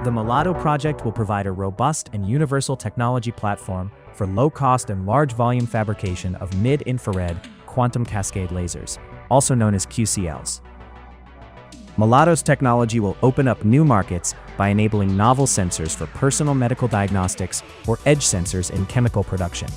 The MILADO project will provide a robust and universal technology platform for low-cost and large-volume fabrication of mid-infrared quantum cascade lasers, also known as QCLs. MILADO's technology will open up new markets by enabling novel sensors for personal medical diagnostics or edge sensors in chemical production.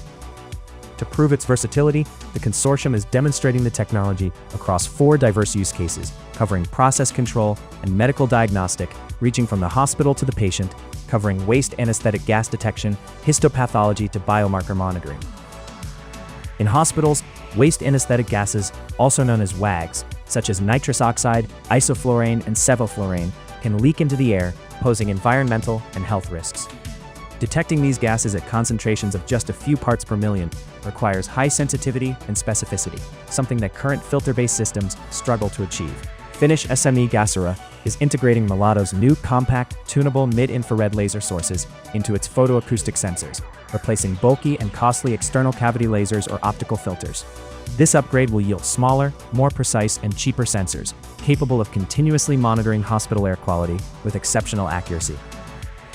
To prove its versatility, the consortium is demonstrating the technology across 4 diverse use cases, covering process control and medical diagnostic, reaching from the hospital to the patient, covering waste anesthetic gas detection, histopathology to biomarker monitoring. In hospitals, waste anesthetic gases, also known as WAGs, such as nitrous oxide, isoflurane, and sevoflurane, can leak into the air, posing environmental and health risks. Detecting these gases at concentrations of just a few parts per million requires high sensitivity and specificity, something that current filter-based systems struggle to achieve. Finnish SME Gasera is integrating MILADO's new compact, tunable mid-infrared laser sources into its photoacoustic sensors, replacing bulky and costly external cavity lasers or optical filters. This upgrade will yield smaller, more precise, and cheaper sensors, capable of continuously monitoring hospital air quality with exceptional accuracy.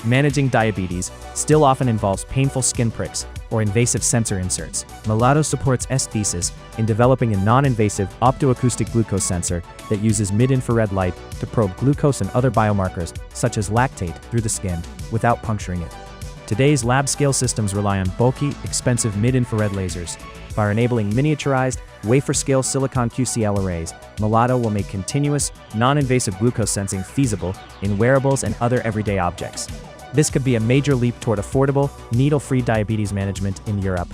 Managing diabetes still often involves painful skin pricks or invasive sensor inserts. MILADO supports S-thesis in developing a non-invasive optoacoustic glucose sensor that uses mid-infrared light to probe glucose and other biomarkers, such as lactate, through the skin without puncturing it. Today's lab-scale systems rely on bulky, expensive mid-infrared lasers. By enabling miniaturized, wafer-scale silicon QCL arrays, MILADO will make continuous, non-invasive glucose sensing feasible in wearables and other everyday objects. This could be a major leap toward affordable, needle-free diabetes management in Europe.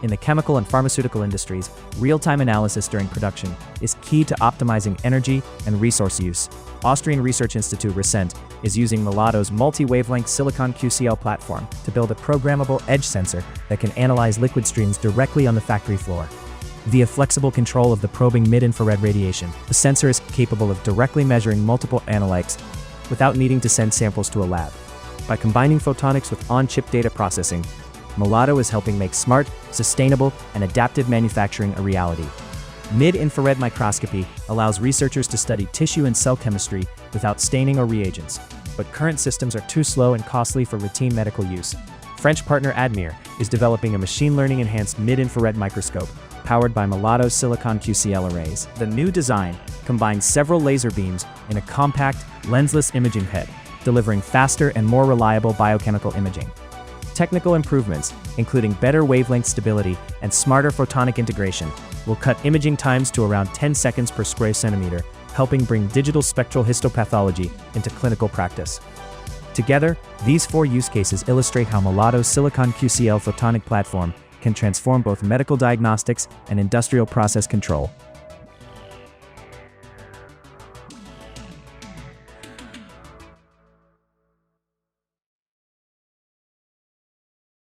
In the chemical and pharmaceutical industries, real-time analysis during production is key to optimizing energy and resource use. Austrian Research Institute Recent is using MILADO's multi-wavelength silicon QCL platform to build a programmable edge sensor that can analyze liquid streams directly on the factory floor. Via flexible control of the probing mid-infrared radiation, the sensor is capable of directly measuring multiple analytes without needing to send samples to a lab. By combining photonics with on-chip data processing, MILADO is helping make smart, sustainable, and adaptive manufacturing a reality. Mid-infrared microscopy allows researchers to study tissue and cell chemistry without staining or reagents, but current systems are too slow and costly for routine medical use. French partner Admir is developing a machine learning-enhanced mid-infrared microscope powered by MILADO's silicon QCL arrays. The new design combines several laser beams in a compact, lensless imaging head, delivering faster and more reliable biochemical imaging. Technical improvements, including better wavelength stability and smarter photonic integration, will cut imaging times to around 10 seconds per square centimeter, helping bring digital spectral histopathology into clinical practice. Together, these 4 use cases illustrate how MILADO's silicon QCL photonic platform can transform both medical diagnostics and industrial process control.